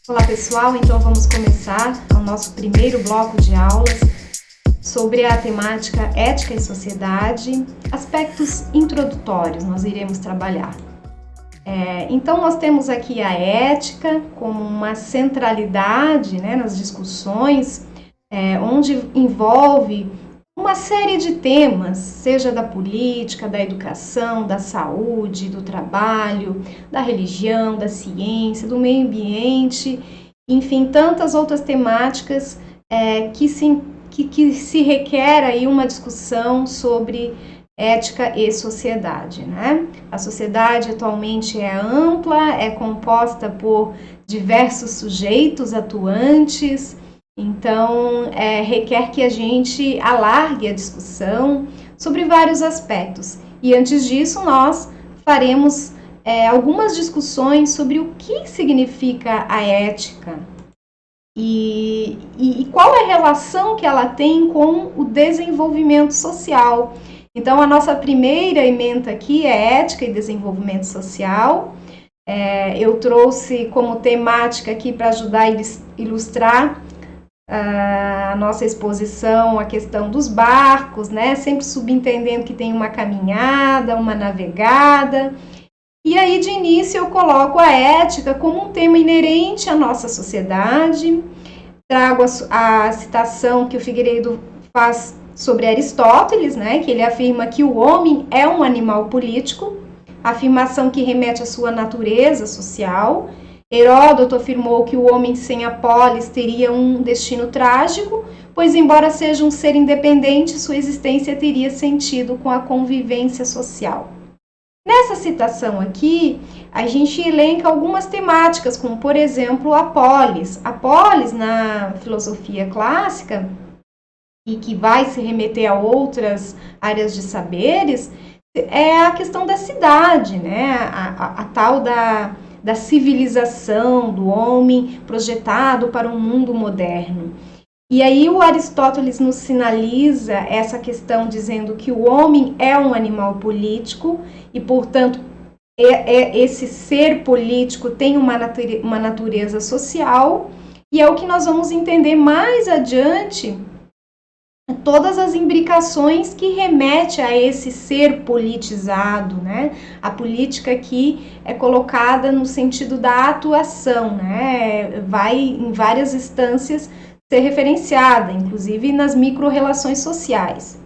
Olá pessoal, então vamos começar o nosso primeiro bloco de aulas sobre a temática ética e sociedade, aspectos introdutórios nós iremos trabalhar. Então nós temos aqui a ética como uma centralidade, nas discussões, onde envolve uma série de temas, seja da política, da educação, da saúde, do trabalho, da religião, da ciência, do meio ambiente, enfim, tantas outras temáticas que se requer aí uma discussão sobre ética e sociedade, né? A sociedade atualmente é ampla, é composta por diversos sujeitos atuantes. Então, requer que a gente alargue a discussão sobre vários aspectos. E antes disso, nós faremos algumas discussões sobre o que significa a ética e qual é a relação que ela tem com o desenvolvimento social. Então, a nossa primeira ementa aqui é ética e desenvolvimento social. Eu trouxe como temática aqui para ajudar a ilustrar a nossa exposição, a questão dos barcos, né? Sempre subentendendo que tem uma caminhada, uma navegada. E aí, de início, eu coloco a ética como um tema inerente à nossa sociedade. Trago a citação que o Figueiredo faz sobre Aristóteles, né? Que ele afirma que o homem é um animal político, afirmação que remete à sua natureza social. Heródoto afirmou que o homem sem a polis teria um destino trágico, pois, embora seja um ser independente, sua existência teria sentido com a convivência social. Nessa citação aqui, a gente elenca algumas temáticas, como, por exemplo, a polis. A polis, na filosofia clássica, e que vai se remeter a outras áreas de saberes, é a questão da cidade, né? A tal da civilização do homem projetado para um mundo moderno. E aí o Aristóteles nos sinaliza essa questão dizendo que o homem é um animal político e, portanto, esse ser político tem uma natureza social, e é o que nós vamos entender mais adiante, todas as imbricações que remete a esse ser politizado, né? A política aqui é colocada no sentido da atuação, né? Vai em várias instâncias ser referenciada, inclusive nas micro-relações sociais.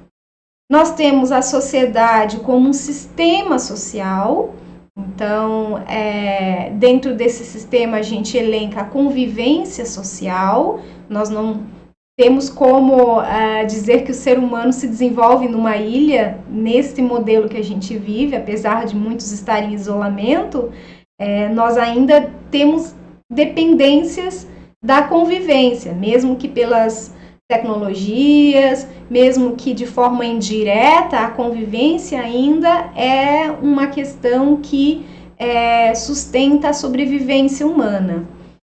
Nós temos a sociedade como um sistema social. Então, dentro desse sistema a gente elenca a convivência social. Nós não temos como dizer que o ser humano se desenvolve numa ilha, nesse modelo que a gente vive, apesar de muitos estarem em isolamento, nós ainda temos dependências da convivência, mesmo que pelas tecnologias, mesmo que de forma indireta, a convivência ainda é uma questão que sustenta a sobrevivência humana.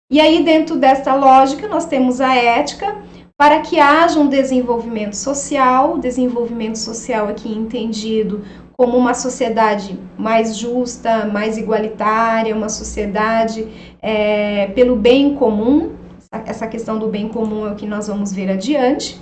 E aí, dentro desta lógica, nós temos a ética, para que haja um desenvolvimento social aqui entendido como uma sociedade mais justa, mais igualitária, uma sociedade pelo bem comum. Essa questão do bem comum é o que nós vamos ver adiante.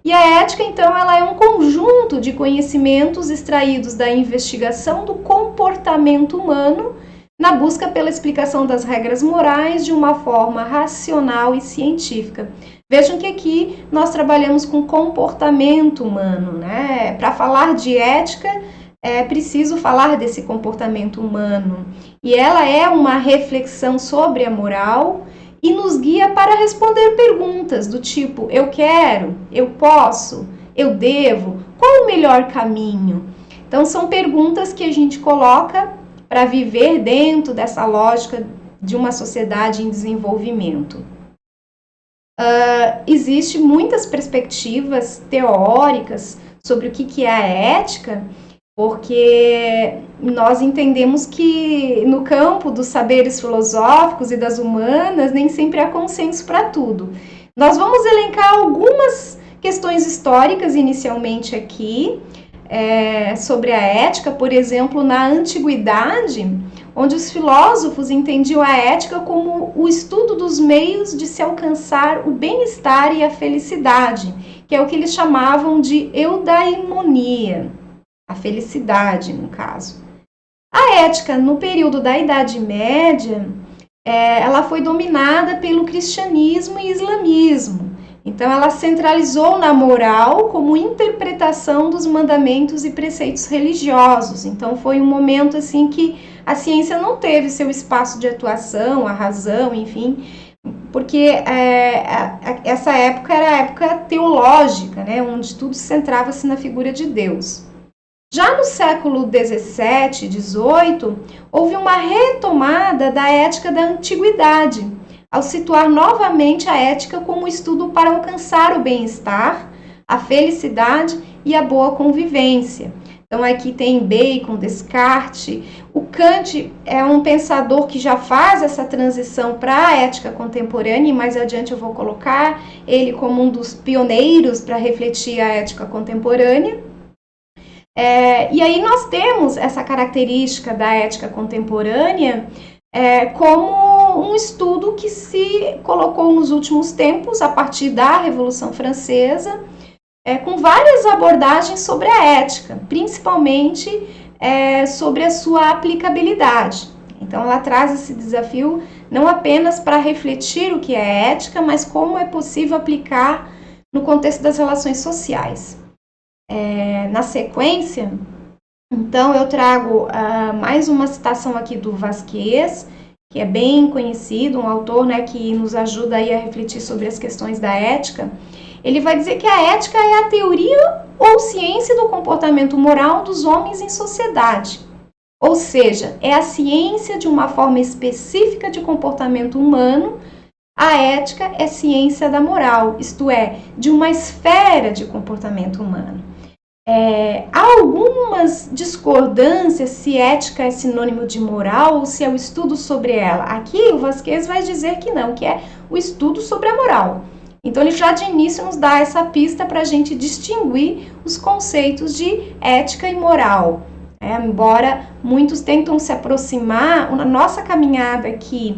E a ética, então, ela é um conjunto de conhecimentos extraídos da investigação do comportamento humano na busca pela explicação das regras morais de uma forma racional e científica. Vejam que aqui nós trabalhamos com comportamento humano, né? Para falar de ética, é preciso falar desse comportamento humano. E ela é uma reflexão sobre a moral e nos guia para responder perguntas do tipo: eu quero, eu posso, eu devo, qual o melhor caminho? Então, são perguntas que a gente coloca para viver dentro dessa lógica de uma sociedade em desenvolvimento. Existem muitas perspectivas teóricas sobre o que é a ética, porque nós entendemos que no campo dos saberes filosóficos e das humanas nem sempre há consenso para tudo. Nós vamos elencar algumas questões históricas inicialmente aqui, sobre a ética. Por exemplo, na antiguidade, onde os filósofos entendiam a ética como o estudo dos meios de se alcançar o bem-estar e a felicidade, que é o que eles chamavam de eudaimonia, a felicidade, no caso. A ética, no período da Idade Média, ela foi dominada pelo cristianismo e islamismo. Então, ela centralizou na moral como interpretação dos mandamentos e preceitos religiosos. Então, foi um momento assim que a ciência não teve seu espaço de atuação, a razão, enfim, porque essa época era a época teológica, né, onde tudo centrava-se na figura de Deus. Já no século XVII, XVIII, houve uma retomada da ética da antiguidade, ao situar novamente a ética como estudo para alcançar o bem-estar, a felicidade e a boa convivência. Então aqui tem Bacon, Descartes. O Kant é um pensador que já faz essa transição para a ética contemporânea, e mais adiante eu vou colocar ele como um dos pioneiros para refletir a ética contemporânea. E aí nós temos essa característica da ética contemporânea como um estudo que se colocou nos últimos tempos, a partir da Revolução Francesa, com várias abordagens sobre a ética, principalmente sobre a sua aplicabilidade. Então ela traz esse desafio não apenas para refletir o que é ética, mas como é possível aplicar no contexto das relações sociais. Na sequência, então eu trago mais uma citação aqui do Vasquez, que é bem conhecido, um autor, né, que nos ajuda aí a refletir sobre as questões da ética. Ele vai dizer que a ética é a teoria ou ciência do comportamento moral dos homens em sociedade. Ou seja, é a ciência de uma forma específica de comportamento humano. A ética é ciência da moral, isto é, de uma esfera de comportamento humano. Há algumas discordâncias se ética é sinônimo de moral ou se é o estudo sobre ela. Aqui o Vasquez vai dizer que não, que é o estudo sobre a moral. Então ele já de início nos dá essa pista para a gente distinguir os conceitos de ética e moral. Embora muitos tentam se aproximar, a nossa caminhada aqui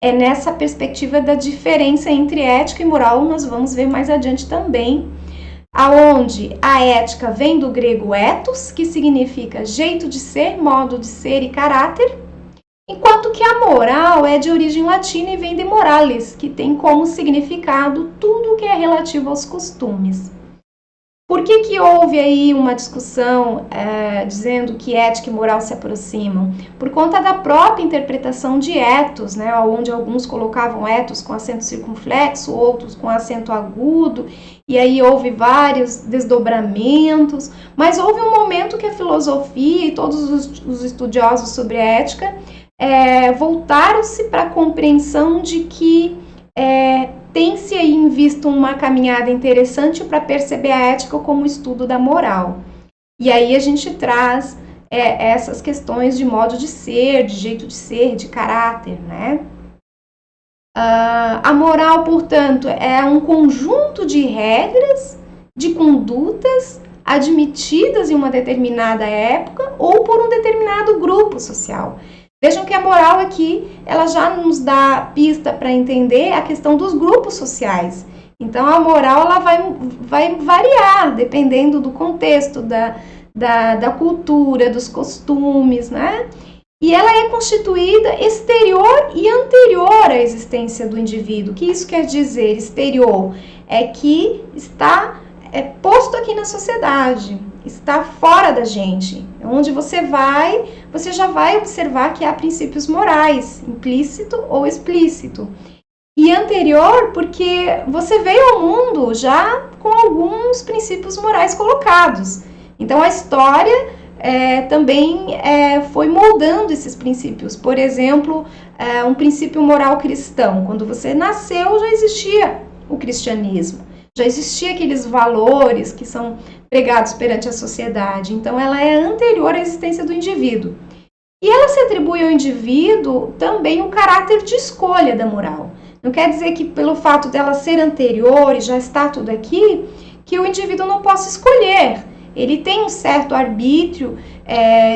é nessa perspectiva da diferença entre ética e moral, nós vamos ver mais adiante também, aonde a ética vem do grego ethos, que significa jeito de ser, modo de ser e caráter, enquanto que a moral é de origem latina e vem de morales, que tem como significado tudo o que é relativo aos costumes. Por que houve aí uma discussão dizendo que ética e moral se aproximam? Por conta da própria interpretação de ethos, né, onde alguns colocavam ethos com acento circunflexo, outros com acento agudo, e aí houve vários desdobramentos, mas houve um momento que a filosofia e todos os estudiosos sobre ética voltaram-se para a compreensão de que tem-se aí em vista uma caminhada interessante para perceber a ética como estudo da moral. E aí a gente traz essas questões de modo de ser, de jeito de ser, de caráter, né? A moral, portanto, é um conjunto de regras, de condutas admitidas em uma determinada época ou por um determinado grupo social. Vejam que a moral aqui, ela já nos dá pista para entender a questão dos grupos sociais. Então, a moral ela vai variar, dependendo do contexto, da cultura, dos costumes, né? E ela é constituída exterior e anterior à existência do indivíduo. O que isso quer dizer? Exterior é que está posto aqui na sociedade, está fora da gente. Onde você vai, você já vai observar que há princípios morais, implícito ou explícito. E anterior, porque você veio ao mundo já com alguns princípios morais colocados. Então, a história também foi moldando esses princípios. Por exemplo, um princípio moral cristão. Quando você nasceu, já existia o cristianismo. Já existiam aqueles valores que são pregados perante a sociedade. Então, ela é anterior à existência do indivíduo. E ela se atribui ao indivíduo também o caráter de escolha da moral. Não quer dizer que pelo fato dela ser anterior e já está tudo aqui, que o indivíduo não possa escolher. ele tem um certo arbítrio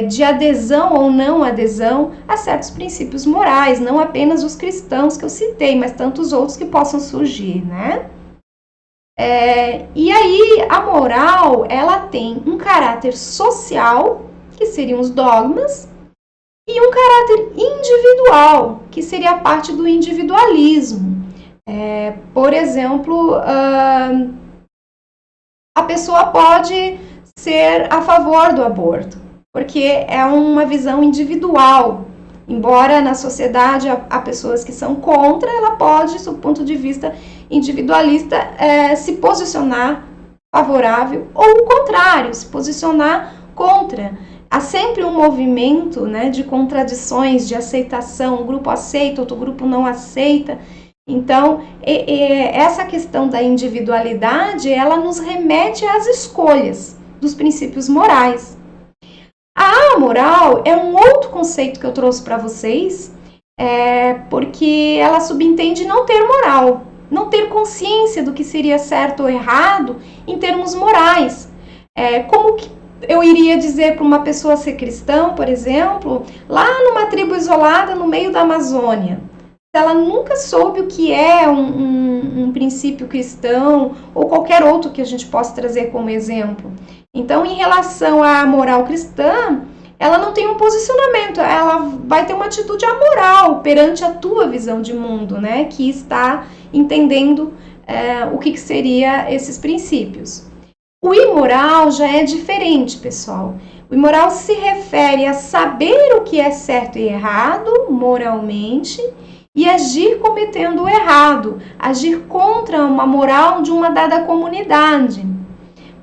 de adesão ou não adesão a certos princípios morais, não apenas os cristãos que eu citei, mas tantos outros que possam surgir, né? E aí a moral, ela tem um caráter social, que seriam os dogmas, e um caráter individual, que seria a parte do individualismo. Por exemplo, a pessoa pode ser a favor do aborto, porque é uma visão individual. Embora na sociedade há pessoas que são contra, ela pode, do ponto de vista individualista, se posicionar favorável ou o contrário, se posicionar contra. Há sempre um movimento, né, de contradições, de aceitação. Um grupo aceita, outro grupo não aceita. Então, essa questão da individualidade, ela nos remete às escolhas dos princípios morais. A amoral é um outro conceito que eu trouxe para vocês, porque ela subentende não ter moral, não ter consciência do que seria certo ou errado em termos morais. Como que eu iria dizer para uma pessoa ser cristã, por exemplo, lá numa tribo isolada no meio da Amazônia? Se ela nunca soube o que é um princípio cristão ou qualquer outro que a gente possa trazer como exemplo. Então, em relação à moral cristã, ela não tem um posicionamento, ela vai ter uma atitude amoral perante a tua visão de mundo, né? Que está entendendo o que seria esses princípios. O imoral já é diferente, pessoal. O imoral se refere a saber o que é certo e errado moralmente e agir cometendo o errado, agir contra uma moral de uma dada comunidade.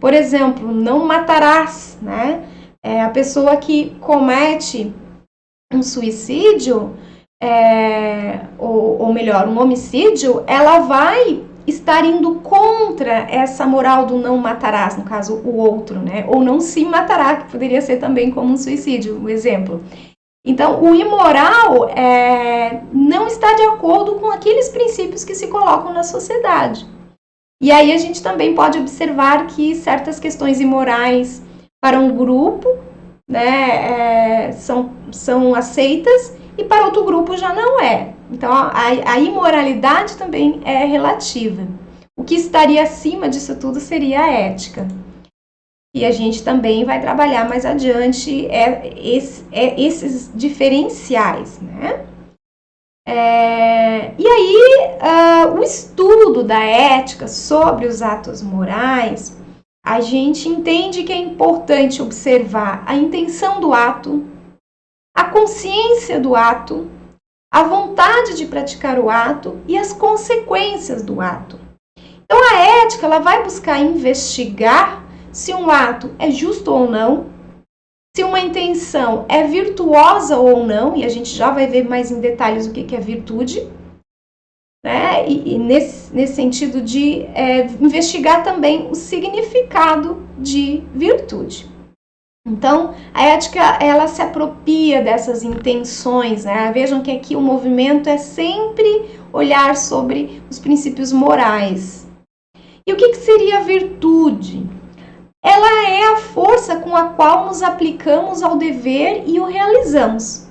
Por exemplo, não matarás, né? A pessoa que comete um suicídio, ou melhor, um homicídio, ela vai estar indo contra essa moral do não matarás, no caso, o outro, né? Ou não se matará, que poderia ser também como um suicídio, um exemplo. Então, o imoral não está de acordo com aqueles princípios que se colocam na sociedade. E aí a gente também pode observar que certas questões imorais para um grupo, né, são aceitas e para outro grupo já não é. Então, a imoralidade também é relativa. O que estaria acima disso tudo seria a ética. E a gente também vai trabalhar mais adiante esses diferenciais, né? E aí, o estudo da ética sobre os atos morais, a gente entende que é importante observar a intenção do ato, a consciência do ato, a vontade de praticar o ato e as consequências do ato. Então, a ética ela vai buscar investigar se um ato é justo ou não, se uma intenção é virtuosa ou não, e a gente já vai ver mais em detalhes o que é virtude, né? E nesse sentido de investigar também o significado de virtude. Então, a ética, ela se apropria dessas intenções, né? Vejam que aqui o movimento é sempre olhar sobre os princípios morais. E o que seria a virtude? Ela é a força com a qual nos aplicamos ao dever e o realizamos.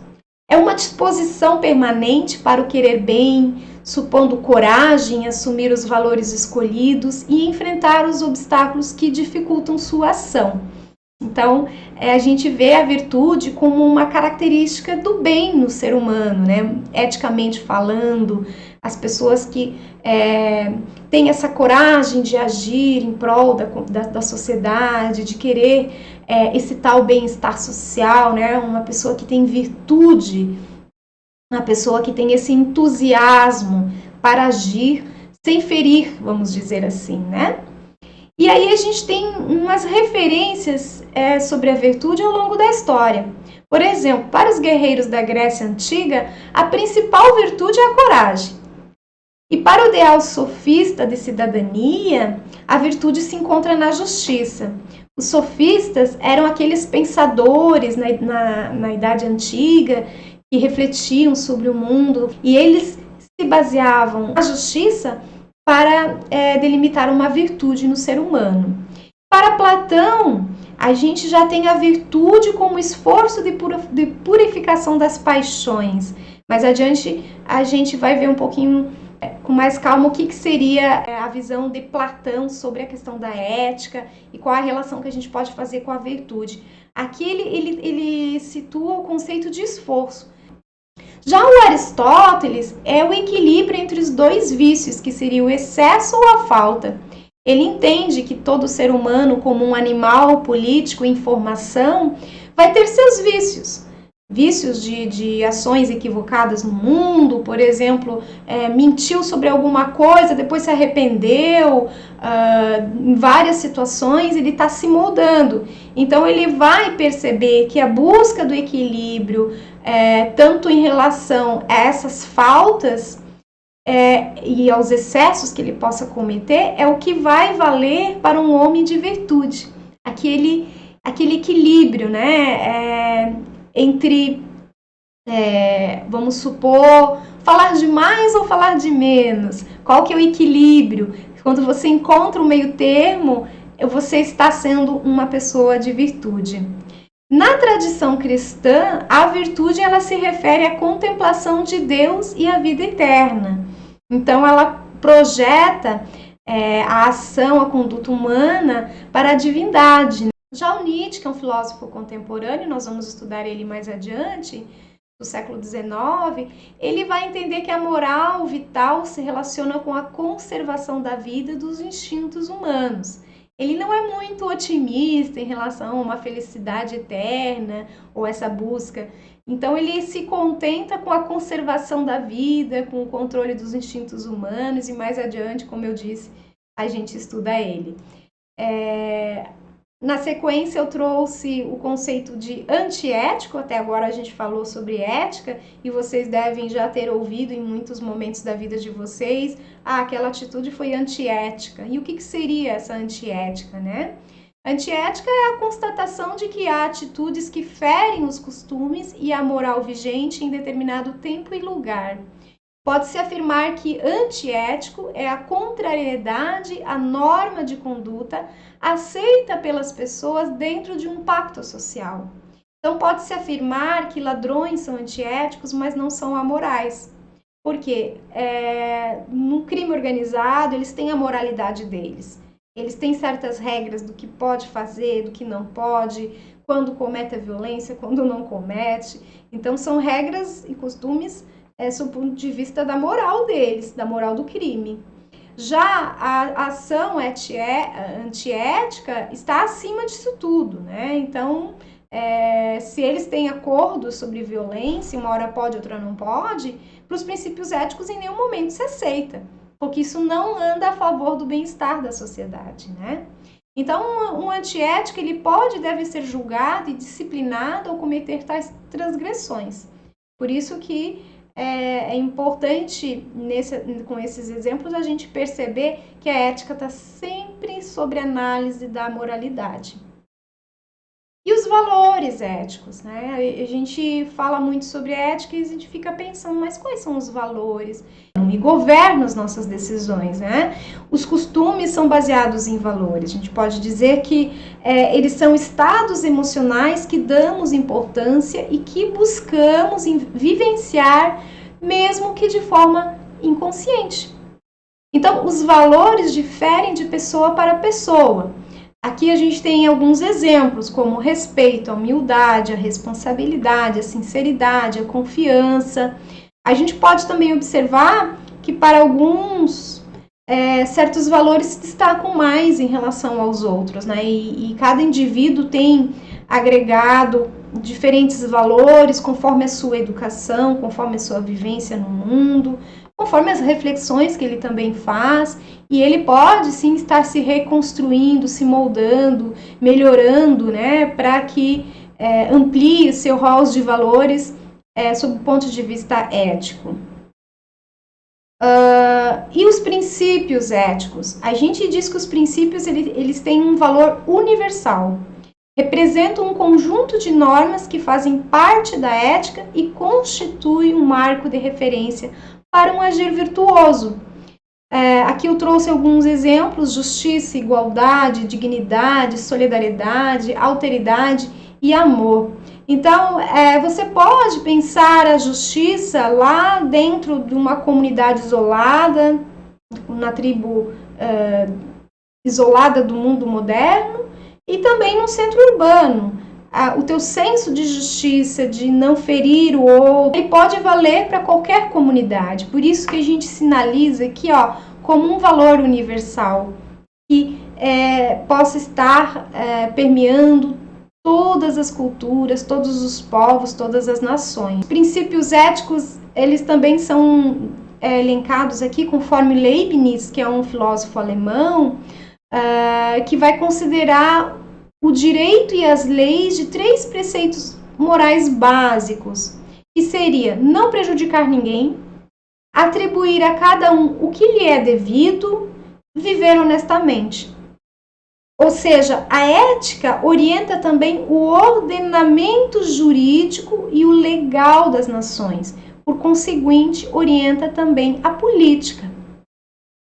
É uma disposição permanente para o querer bem, supondo coragem em assumir os valores escolhidos e enfrentar os obstáculos que dificultam sua ação. Então, a gente vê a virtude como uma característica do bem no ser humano, né? Eticamente falando, as pessoas que têm essa coragem de agir em prol da sociedade, de querer esse tal bem-estar social, né? Uma pessoa que tem virtude, uma pessoa que tem esse entusiasmo para agir sem ferir, vamos dizer assim, né? E aí a gente tem umas referências sobre a virtude ao longo da história. Por exemplo, para os guerreiros da Grécia Antiga, a principal virtude é a coragem. E para o ideal sofista de cidadania, a virtude se encontra na justiça. Os sofistas eram aqueles pensadores na Idade Antiga que refletiam sobre o mundo e eles se baseavam na justiça para delimitar uma virtude no ser humano. Para Platão, a gente já tem a virtude como esforço de purificação das paixões. Mais adiante a gente vai ver um pouquinho com mais calma o que seria a visão de Platão sobre a questão da ética e qual a relação que a gente pode fazer com a virtude. Aqui ele situa o conceito de esforço. Já o Aristóteles é o equilíbrio entre os dois vícios, que seria o excesso ou a falta. Ele entende que todo ser humano, como um animal político em formação, vai ter seus vícios. Vícios de ações equivocadas no mundo, por exemplo, mentiu sobre alguma coisa, depois se arrependeu, em várias situações ele está se moldando. Então ele vai perceber que a busca do equilíbrio, tanto em relação a essas faltas e aos excessos que ele possa cometer, é o que vai valer para um homem de virtude. Aquele equilíbrio, né? Entre, vamos supor, falar de mais ou falar de menos. Qual que é o equilíbrio? Quando você encontra o meio termo, você está sendo uma pessoa de virtude. Na tradição cristã, a virtude ela se refere à contemplação de Deus e à vida eterna. Então, ela projeta a ação, a conduta humana para a divindade. Já o Nietzsche, que é um filósofo contemporâneo, nós vamos estudar ele mais adiante, do século XIX, ele vai entender que a moral vital se relaciona com a conservação da vida e dos instintos humanos. Ele não é muito otimista em relação a uma felicidade eterna ou essa busca. Então, ele se contenta com a conservação da vida, com o controle dos instintos humanos e mais adiante, como eu disse, a gente estuda ele. Na sequência, eu trouxe o conceito de antiético. Até agora a gente falou sobre ética e vocês devem já ter ouvido em muitos momentos da vida de vocês, aquela atitude foi antiética. E o que seria essa antiética, né? Antiética é a constatação de que há atitudes que ferem os costumes e a moral vigente em determinado tempo e lugar. Pode-se afirmar que antiético é a contrariedade à norma de conduta aceita pelas pessoas dentro de um pacto social. Então, pode-se afirmar que ladrões são antiéticos, mas não são amorais. Porque no crime organizado, eles têm a moralidade deles. Eles têm certas regras do que pode fazer, do que não pode, quando comete a violência, quando não comete. Então, são regras e costumes sob o ponto de vista da moral deles, da moral do crime. Já a ação antiética está acima disso tudo, né? Então, se eles têm acordos sobre violência, uma hora pode, outra não pode, para os princípios éticos em nenhum momento se aceita, porque isso não anda a favor do bem-estar da sociedade, né? Então, um antiético, ele pode e deve ser julgado e disciplinado ao cometer tais transgressões. Por isso que é importante, com esses exemplos, a gente perceber que a ética está sempre sob análise da moralidade. E os valores éticos, né? A gente fala muito sobre ética e a gente fica pensando, mas quais são os valores? E governam as nossas decisões, né? Os costumes são baseados em valores. A gente pode dizer que eles são estados emocionais que damos importância e que buscamos vivenciar, mesmo que de forma inconsciente. Então, os valores diferem de pessoa para pessoa. Aqui a gente tem alguns exemplos, como o respeito, a humildade, a responsabilidade, a sinceridade, a confiança. A gente pode também observar que para alguns certos valores se destacam mais em relação aos outros, né? E cada indivíduo tem agregado diferentes valores conforme a sua educação, conforme a sua vivência no mundo, conforme as reflexões que ele também faz, e ele pode sim estar se reconstruindo, se moldando, melhorando, né, para que amplie seu rol de valores sob o ponto de vista ético. E os princípios éticos? A gente diz que os princípios eles têm um valor universal. Representam um conjunto de normas que fazem parte da ética e constituem um marco de referência para um agir virtuoso. Aqui eu trouxe alguns exemplos: justiça, igualdade, dignidade, solidariedade, alteridade e amor. Então, você pode pensar a justiça lá dentro de uma comunidade isolada, na tribo isolada do mundo moderno, e também no centro urbano. O teu senso de justiça, de não ferir o outro, ele pode valer para qualquer comunidade. Por isso que a gente sinaliza aqui, como um valor universal que possa estar permeando todas as culturas, todos os povos, todas as nações. Os princípios éticos, eles também são elencados aqui conforme Leibniz, que é um filósofo alemão, que vai considerar o direito e as leis de 3 preceitos morais básicos, que seria não prejudicar ninguém, atribuir a cada um o que lhe é devido, viver honestamente. Ou seja, a ética orienta também o ordenamento jurídico e o legal das nações. Por conseguinte, orienta também a política.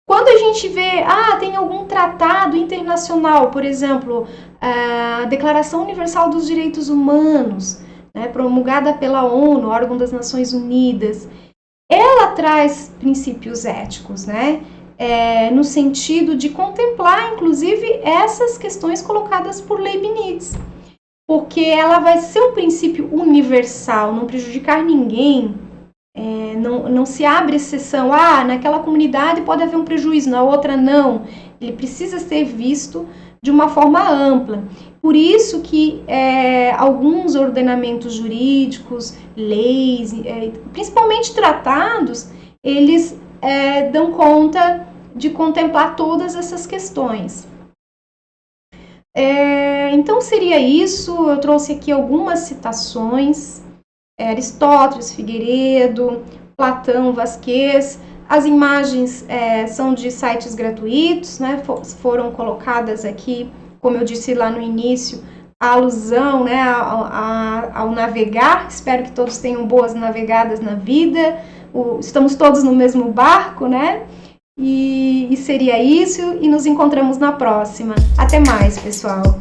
Quando a gente vê, tem algum tratado internacional, por exemplo, a Declaração Universal dos Direitos Humanos, promulgada pela ONU, órgão das Nações Unidas, ela traz princípios éticos, no sentido de contemplar, inclusive, essas questões colocadas por Leibniz, porque ela vai ser um princípio universal, não prejudicar ninguém. Não se abre exceção, naquela comunidade pode haver um prejuízo, na outra não. Ele precisa ser visto de uma forma ampla. Por isso que alguns ordenamentos jurídicos, leis, principalmente tratados, eles dão conta de contemplar todas essas questões. Então seria isso. Eu trouxe aqui algumas citações: Aristóteles, Figueiredo, Platão, Vasquez. As imagens são de sites gratuitos, foram colocadas aqui, como eu disse lá no início, a alusão ao navegar. Espero que todos tenham boas navegadas na vida. Estamos todos no mesmo barco, E seria isso, e nos encontramos na próxima. Até mais, pessoal!